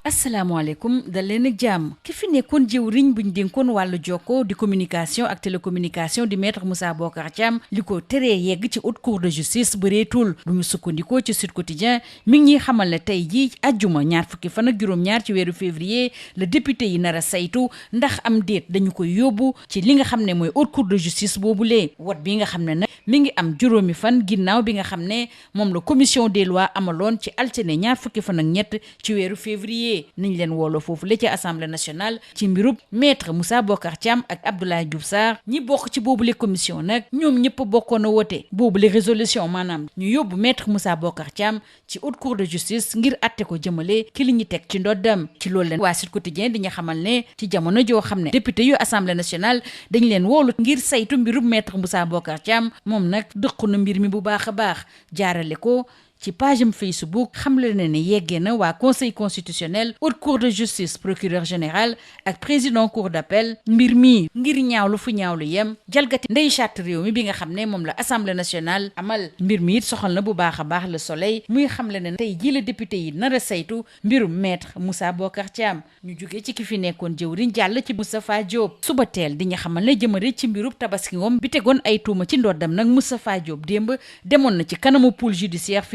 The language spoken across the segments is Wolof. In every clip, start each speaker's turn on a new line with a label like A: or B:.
A: asalaamaaleykum dal leen ak jàmm ki fi nekkoon jëwriñ buñ dénkoon wàllu jokko di communication ak télécommunication di maître Moussa Bocar Thiam li ko teree yegg ci haute cour de justice bëreetul bu ñu sukkandikoo ci Sud Quotidien mi ngi ñuy xamal ne tey jii ajjuma ñaar fukki fan ak juróom-ñaar ci weeru février le député yi nar a saytu ndax am déet dañu koy yóbbu ci li nga xam ne mooy haute cour de justice boobulee wot bi nga xam ne nag mi ngi am juróomi fan ginnaaw bi nga xam ne moom la commission des lois amaloon ci altine ñaar fukki fan ak ñett ci weeru février niñ leen wooloo foofu la ci assemblée nationale ci mbirub maître Moussa Bocar Thiam ak Abdoulaye Diouf Sarr ñi bokk ci boobule commission nag ñoom ñëpp bokkoon a wote boobule résolution maanaam ñu yóbbu maître Moussa Bocar Thiam ci haute cour de justice ngir atte ko jëmale ki li ñu teg ci ndoddam ci loolu leen waa Sud Quotidien di ñu xamal ne ci jamono joo xam ne député yu assemblée nationale dañ leen woolu ngir saytu mbirub maître Moussa Bocar Thiam moom nag dëkku na mbir mi bu baax a baax jaarale ko ci page am Facebook xamle na ne yeggee na waa conseil constitutionnel haute cour de justice procureur général ak président cour d'appel mbir mi ngir ñaawlu fu ñaawlu yem jalgati ndey charte réew mi bi nga xam ne moom la assemblée nationale amal mbir mi it soxal na bu baax a baax le soleil muy xamle ne tey jii la député yi nar a saytu mbirum maître Moussa Bocar Thiam ñu jógee ci ki fi nekkoon jëwriñ jàll ci Moustapha Diop suba teel di ñu xamal ne jëmale ci mbirub Tabaski Ngom bi tegoon ay tuuma ci ndoddam nag Moustapha Diop démb demoon na ci kanamu pôle judiciaire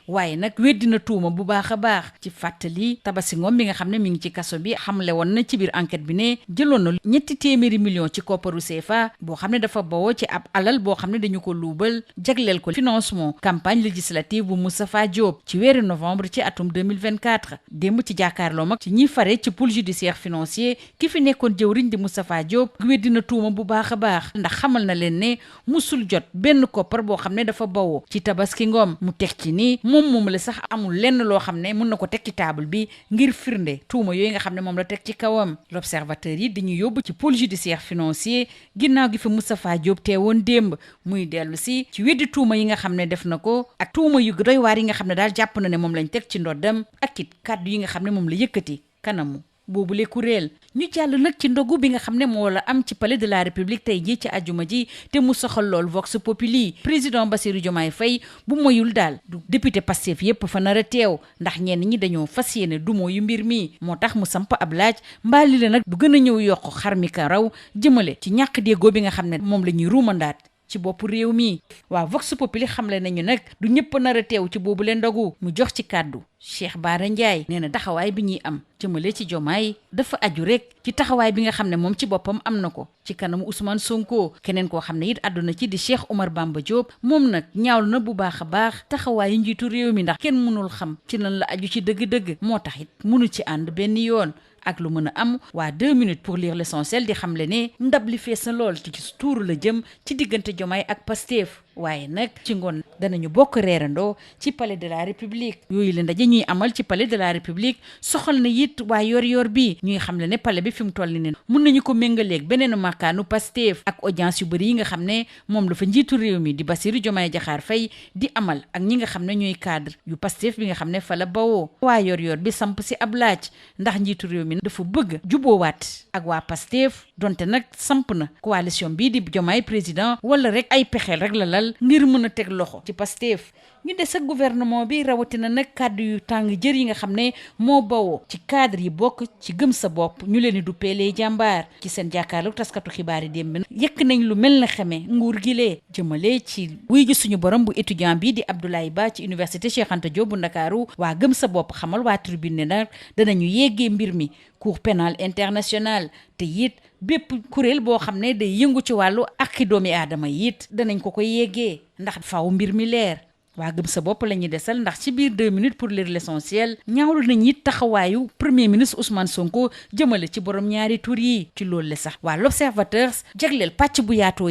A: waaye nag weddina tuuma bu baax a baax ci fàttali Tabaski Ngom bi nga xam ne mi ngi ci kaso bi xamle woon na ci biir enquête bi ne jëloon na ñetti téeméeri million ci kopparu CFA boo xam ne dafa bawoo ci ab alal boo xam ne dañu ko luubal jagleel ko financement campagne législative bu Moustapha Diop ci weeru novembre ci atum 2024 démb ci jàkkaarloo mag ci ñiy fare ci pôle judiciaire financier ki fi nekkoon jëwriñ di Moustapha Diop weddina tuuma bu baax a baax ndax xamal na leen ne musul jot benn koppar boo xam ne dafa bawoo ci Tabaski Ngom mu teg ci ni moom la sax amul lenn loo xam ne mën na ko teg ci table bi ngir firnde tuuma yooyu nga xam ne moom la teg ci kawam l'observateur yi dañuy yóbbu ci pôle judiciaire financier ginnaaw gi fi Moustapha Diop teewoon démb muy dellu si ci weddi tuuma yi nga xam ne def na ko ak tuuma yu doy waar yi nga xam ne daal jàpp na ne moom lañ teg ci ndoddam ak it kàddu yi nga xam ne moom la yëkkati kanamu boobule kuréel ñu jàll nag ci ndogu bi nga xam ne moo la am ci palais de la république tey jii ci ajuma ji te mu soxal lool vox populi président Bassirou Diomaye Faye bu moyul daal du député Pastef yépp fa nar a teew ndax ñenn ñi dañoo fas yéene du mooyu mbir mi moo tax mu samp ab laaj mbaali la nag du gën a ñëw yokk xar mi ka raw jëmale ci ñàkk déggoo bi nga xam ne moom la ñuy ruumandaat ci bopp réew mi waa vox populi xamle nañu nag du ñëpp nar a teew ci boobu leen ndogu mu jox ci kàddu Cheikh Bara Ndiaye nee na taxawaay bi ñuy am jëmale ci Diomaye dafa aju rek ci taxawaay bi nga xam ne moom ci boppam am na ko ci kanamu Ousmane Sonko keneen koo xam ne it àdduna ci di Cheikh Omar Bamba Diop moom nag ñaawlu na bu baax a baax taxawaayu njiitu réew mi ndax kenn mënul xam ci lan la aju ci dëgg-dëgg moo tax it mënu ci ànd benn yoon ak lu mën a am waa 2 minutes pour lire l'essentiel di xamle ne ndab li fees na lool ci tuuru la jëm ci diggante Diomaye ak Pastef waaye nag ci ngoon danañu bokk reerandoo ci palais de la république yooyu la ndaje ñuy amal ci palais de la république soxal na it waa yor bi ñuy xamle ne palais bi fi mu toll ni ne mun nañu ko méngaleeg beneen màkkaanu Pastef ak audience yu bëri yi nga xam ne moom la fa njiitu réew mi di Bassirou Diomaye Diakhar Faye di amal ak ñi nga xam ne ñooy cadre yu Pastef bi nga xam ne fa la bawoo waa yor bi samp si ab laaj ndax njiitu réew mi dafa bëgg juboowaat ak waa Pastef donte nag samp na coalition bii di Diomaye président wala rek ay pexeel rek la lal ngir mën a teg loxo ci Pastef ñu des ak gouvernement bi rawatina nag kàddu yu tàng jër yi nga xam ne moo bawoo ci cadre yi bokk ci gëm sa bopp ñu leen di duppee les jàmbaar ci seen jàkkaarloo taskatu xibaar yi démb yëkk nañ lu mel na xeme nguur gi lee jëmale ci wuy ji suñu borom bu étudiant bi di Abdoulaye Ba ci université Cheikh Anta Diop bu Ndakaaru waa gëm sa bopp xamal waa tribune ne nag danañu yeggee mbir mi cour pénal international te it bépp kuréel boo xam ne day yëngu ci wàllu ak doomi aadama it danañ ko yeggee ndax faaw mbir mi leer waa gëm sa bopp la ñuy desal ndax ci biir 2 minutes pour lire l'essentiel ñaawlu nañ it taxawaayu premier ministre Ousmane Sonko jëmale ci borom ñaari tur yi ci loolu la sax waa l'observateur jagleel pàcc bu yaatu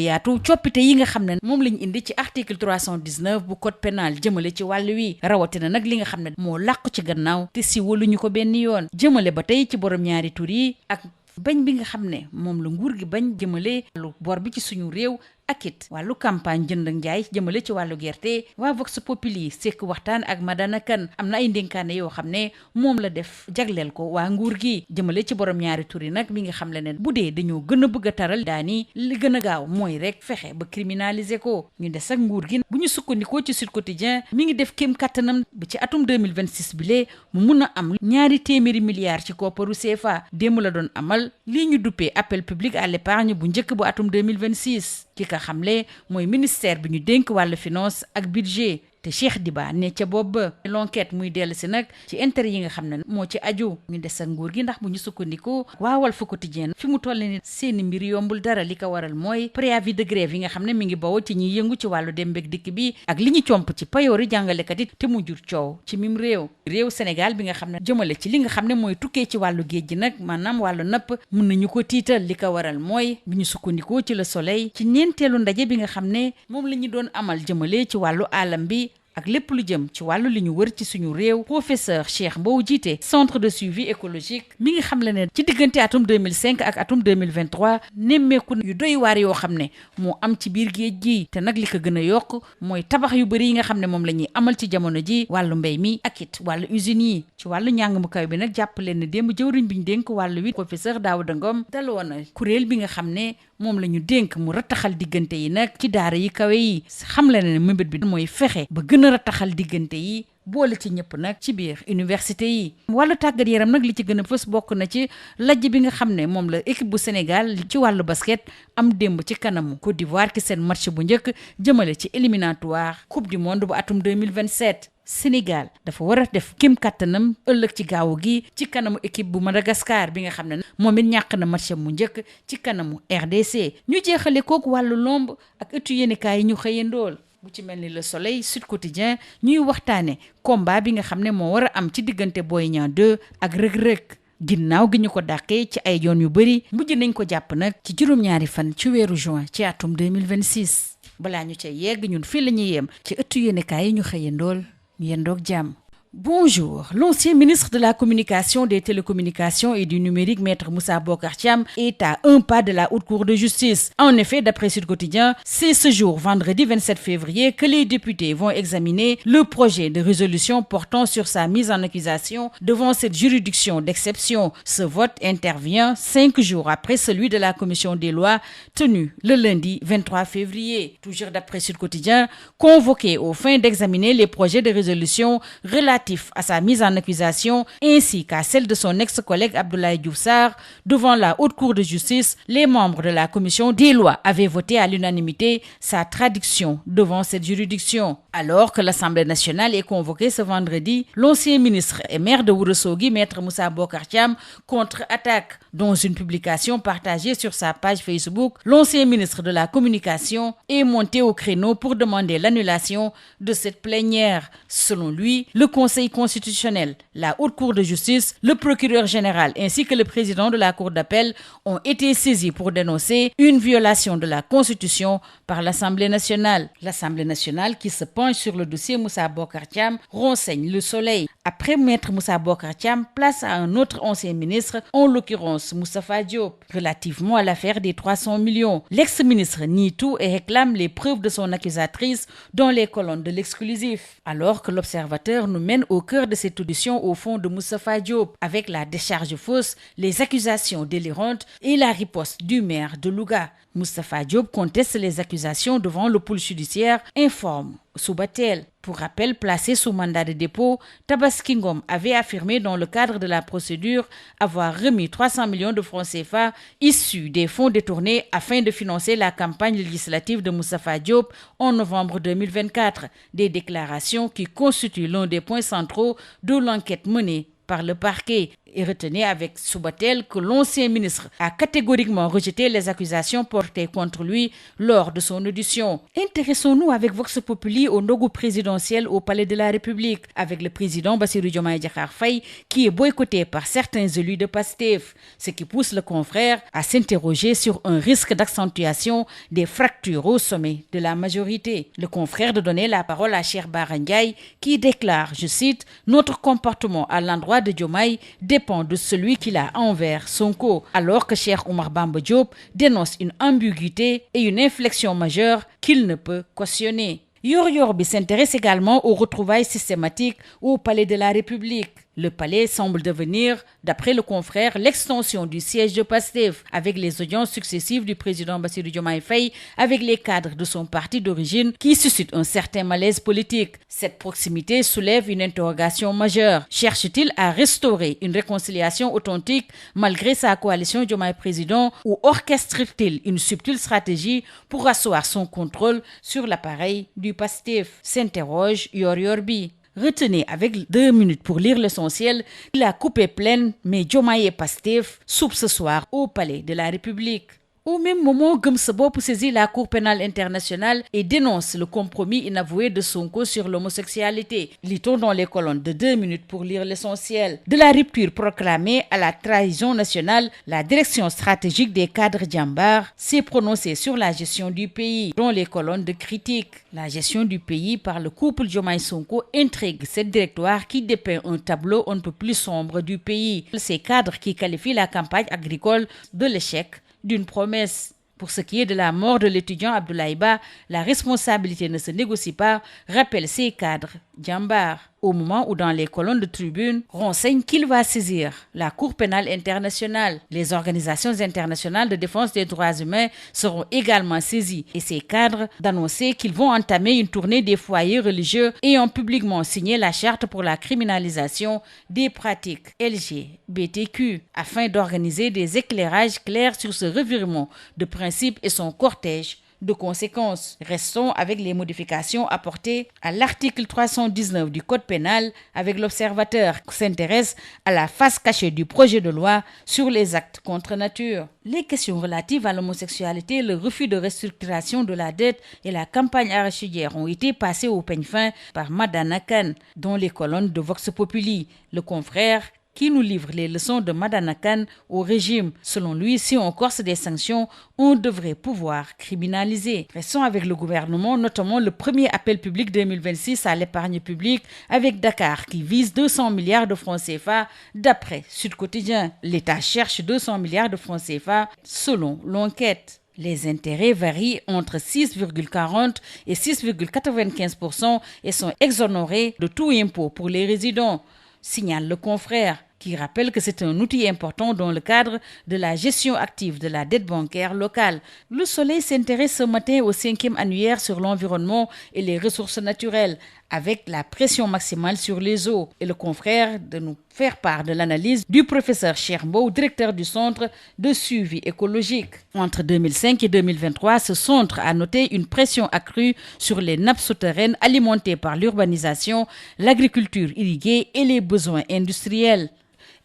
A: coppite yi nga xam ne moom lañ indi ci article 319 bu code pénal jëmale ci wàllu wi rawatina nag li nga xam ne moo làqu ci gannaaw te si waluñu ko benn yoon jëmale ba tey ci borom ñaari tur yi ak bañ bi nga xam ne moom la nguur gi bañ jëmale lu bor bi ci suñu réew ak it wàllu campagne jënd ak njaay jëmale ci wàllu gerte waa Vox Populi sekk waxtaan ak Madana Kane am na ay ndénkaane yoo xam ne moom la def jagleel ko waa nguur gi jëmale ci borom ñaari tur yi nag mi nga xam le ne bu dee dañoo gën a bëgg a taral daani li gën a gaaw mooy rek fexe ba criminaliser ko ñu des ak nguur gi bu ñu sukkandikoo ci Sud Quotidien mi ngi def kéem kattanam ba ci atum 2026 bi lee mu mun a am 200 milliards ci kopparu CFA démb la doon amal lii ñu duppee appel public à l'épargne bu njëkk bu atum 2026 ki ka xamle mooy ministère bi ñu dénk wàllu finance ak budget te Cheikh Diba ne ca boobu l'enquête muy dellu si nag ci intérêt yi nga xam ne moo ci aju ñu des ak nguur gi ndax bu ñu sukkandiku waa Walf Quotidien fi mu toll ni seeni mbir yombul dara li ko waral mooy préavis de grève yi nga xam ne mi ngi bawoo ci ñiy yëngu ci wàllu dem beeg dikk bi ak li ñu comp ci payoori jàngalekat yi te mu jur coow ci mim réew Sénégal bi nga xam ne jëmale ci li nga xam ne mooy tukkee ci wàllu géej gi nag maanaam wàllu napp mën nañu ko tiital li ko waral mooy bi ñu sukkandikoo ci Le Soleil ci ñeenteelu ndaje bi nga xam ne moom la ñu doon amal jëmale ci wàllu alam bi ak lépp lu jëm ci wàllu li ñu wër ci suñu réew professeur Cheikh Mbow jiite centre de suivi écologique mi ngi xam le ne ci diggante atum 2005 ak atum 2023 nemmeeku yu doy waar yoo xam ne moo am ci biir géej gi te nag li ko gën a yokk mooy tabax yu bëri yi nga xam ne moom la ñuy amal ci jamono ji wàllu mbéy mi ak it wàllu usines yi ci wàllu njàng mu kaw bi nag jàpp leen ne démb jëwriñ bi ñu dénk wàllu wi professeur Daouda Ngom daloo na kuréel bi nga xam ne moom la ñu dénk mu rattaxal diggante yi nag ci daara yi kawe yi xam le ne mëbët bi mooy fexe ba gën a rattaxal diggante yi boole ci ñëpp nag ci biir université yi wàllu tàggat yaram nag li ci gën a fës bokk na ci lajj bi nga xam ne moom la équipe bu Sénégal ci wàllu basket am démb ci kanamu Côte d'Ivoire ki seen match bu njëkk jëmale ci éliminatoire coupe du monde bu atum 2027 Sénégal dafa war a def kéem kattanam ëllëg ci gaawu gi ci kanamu équipe bu Madagascar bi nga xam ne moom it ñàkk na match mu njëkk ci kanamu RDC ñu jeexale kooku wàllu lomb ak ëttu yéenekaay yi ñu xëyandool bu ci mel ni Le Soleil Sud Quotidien ñuy waxtaane combat bi nga xam ne moo war a am ci diggante Boy Niang 2 ak Reug Reug ginnaaw gi ñu ko dàqee ci ay yoon yu bëri mujj nañ ko jàpp nag ci juróom-ñaari fan ci weeru juin ci atum 2026 balaa ñu ca yegg ñun fii la ñuy yem ci ëttu yéenekaay yi ñu xëyandool yendoog jàmm. Bonjour. L'ancien ministre de la Communication, des Télécommunications et du Numérique, Maître Moussa Bocar Thiam, est à un pas de la Haute Cour de justice. En effet, d'après Sud Quotidien, c'est ce jour, vendredi 27 février, que les députés vont examiner le projet de résolution portant sur sa mise en accusation devant cette juridiction d'exception. Ce vote intervient 5 jours après celui de la Commission des lois tenu le lundi 23 février. Toujours d'après Sud Quotidien, convoqué aux fins d'examiner les projets de résolution relatifs à sa mise en accusation ainsi qu'à celle de son ex-collègue Abdoulaye Diouf Sarr devant la Haute Cour de justice, les membres de la commission des lois avaient voté à l'unanimité sa traduction devant cette juridiction. Alors que l'Assemblée nationale est convoquée ce vendredi, l'ancien ministre et maire de Ourossogui, Maître Moussa Bocar Thiam, contre-attaque. Dans une publication partagée sur sa page Facebook, l'ancien ministre de la Communication est monté au créneau pour demander l'annulation de cette plénière. Selon lui, le Conseil constitutionnel, la Haute Cour de justice, le procureur général ainsi que le président de la Cour d'appel ont été saisis pour dénoncer une violation de la Constitution par l'Assemblée nationale. L'Assemblée nationale qui se penche sur le dossier Moussa Bocar Thiam, renseigne Le Soleil. Après Maître Moussa Bocar Thiam, place à un autre ancien ministre, en l'occurrence Moustapha Diop, relativement à l'affaire des 300 millions. L'ex-ministre nie tout et réclame les preuves de son accusatrice dans les colonnes de l'Exclusif. Alors que l'Observateur nous mène au cœur de cette audition au fond de Moustapha Diop, avec la décharge fausse, les accusations délirantes et la riposte du maire de Louga. Moustapha Diop conteste les accusations devant le pôle judiciaire, informe Soubatel. Pour rappel, placé sous mandat de dépôt, Tabaski Ngom avait affirmé dans le cadre de la procédure avoir remis 300 millions de francs CFA issus des fonds détournés afin de financer la campagne législative de Moustapha Diop en novembre 2024. Des déclarations qui constituent l'un des points centraux de l'enquête menée par le parquet. Et retenez avec Soubatel que l'ancien ministre a catégoriquement rejeté les accusations portées contre lui lors de son audition. Intéressons-nous avec Vox Populi au ndogu présidentiel au Palais de la République avec le président Bassirou Diomaye Diakhar Faye qui est boycotté par certains élus de Pastef, ce qui pousse le confrère à s'interroger sur un risque d'accentuation des fractures au sommet de la majorité. Le confrère de donner la parole à Cheikh Bara Ndiaye qui déclare, je cite, « Notre comportement à l'endroit de Diomaye dépend de celui qu'il a envers Sonko, alors que Cheikh Oumar Bamba Diop dénonce une ambiguïté et une inflexion majeure qu'il ne peut cautionner. Yor bi s'intéresse également aux retrouvailles systématiques au Palais de la République. Le palais semble devenir, d'après le confrère, l'extension du siège de Pastef, avec les audiences successives du président Bassirou Diomaye Faye avec les cadres de son parti d'origine qui suscite un certain malaise politique. Cette proximité soulève une interrogation majeure. Cherche-t-il à restaurer une réconciliation authentique malgré sa coalition Diomaye président ou orchestre-t-il une subtile stratégie pour asseoir son contrôle sur l'appareil du Pastef? S'interroge Yor bi. Retenez avec 2 minutes pour lire l'essentiel. La coupe est pleine, mais Diomaye et Pastef soupe ce soir au Palais de la République. Au même moment, Gëm Sa Bopp saisit la Cour pénale internationale et dénonce le compromis inavoué de Sonko sur l'homosexualité. Lit-on dans les colonnes de 2 minutes pour lire l'essentiel. De la rupture proclamée à la trahison nationale, la direction stratégique des cadres Jambar s'est prononcée sur la gestion du pays, dans les colonnes de critique. La gestion du pays par le couple Diomaye-Sonko intrigue cette directoire qui dépeint un tableau un peu plus sombre du pays. Ces cadres qui qualifient la campagne agricole de l'échec d'une promesse. Pour ce qui est de la mort de l'étudiant Abdoulaye Ba, la responsabilité ne se négocie pas, rappellent ces cadres Jambar. Au moment où dans les colonnes de tribune renseigne qu'il va saisir la Cour pénale internationale. Les organisations internationales de défense des droits humains seront également saisies et ces cadres d'annoncer qu'ils vont entamer une tournée des foyers religieux ayant publiquement signé la charte pour la criminalisation des pratiques LGBTQ afin d'organiser des éclairages clairs sur ce revirement de principe et son cortège de conséquences. Restons avec les modifications apportées à l'article 319 du Code pénal avec l'Observateur qui s'intéresse à la face cachée du projet de loi sur les actes contre nature. Les questions relatives à l'homosexualité, le refus de restructuration de la dette et la campagne arachidière ont été passées au peigne fin par Madana Kane dans les colonnes de Vox Populi. Le confrère qui nous livre les leçons de Madana Kane au régime. Selon lui, si on corse des sanctions, on devrait pouvoir criminaliser. Restons avec le gouvernement, notamment le premier appel public 2026 à l'épargne publique avec Dakar qui vise 200 milliards de francs CFA d'après Sud Quotidien. L'État cherche 200 milliards de francs CFA selon l'enquête. Les intérêts varient entre 6,40 et 6,95% et sont exonérés de tout impôt pour les résidents, signale le confrère, qui rappelle que c'est un outil important dans le cadre de la gestion active de la dette bancaire locale. Le Soleil s'intéresse ce matin au 5e annuaire sur l'environnement et les ressources naturelles, avec la pression maximale sur les eaux. Et le confrère de nous faire part de l'analyse du professeur Cherbo, directeur du Centre de suivi écologique. Entre 2005 et 2023, ce centre a noté une pression accrue sur les nappes souterraines alimentées par l'urbanisation, l'agriculture irriguée et les besoins industriels.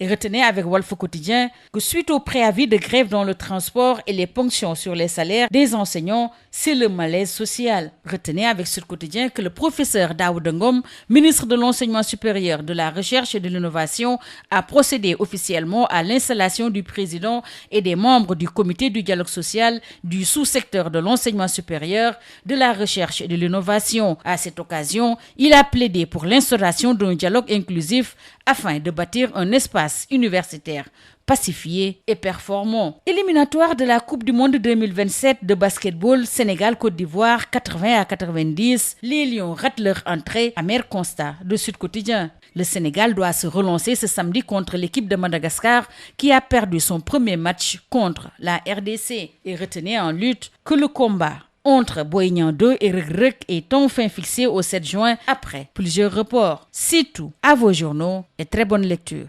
A: Et retenez avec Walf Quotidien que suite au préavis de grève dans le transport et les ponctions sur les salaires des enseignants, c'est le malaise social. Retenez avec Sud Quotidien que le professeur Daouda Ngom, ministre de l'Enseignement supérieur, de la Recherche et de l'Innovation, a procédé officiellement à l'installation du président et des membres du comité du dialogue social du sous-secteur de l'enseignement supérieur, de la recherche et de l'innovation. À cette occasion, il a plaidé pour l'instauration d'un dialogue inclusif afin de bâtir un espace universitaire pacifié et performant. Éliminatoire de la Coupe du Monde 2027 de basketball Sénégal-Côte d'Ivoire 80-90, les Lions ratent leur entrée, amer constat de Sud Quotidien. Le Sénégal doit se relancer ce samedi contre l'équipe de Madagascar qui a perdu son premier match contre la RDC. Et retenez en lutte que le combat entre Boy Niang 2 et Reug Reug est enfin fixé au 7 juin après plusieurs reports. C'est tout. À vos journaux et très bonne lecture.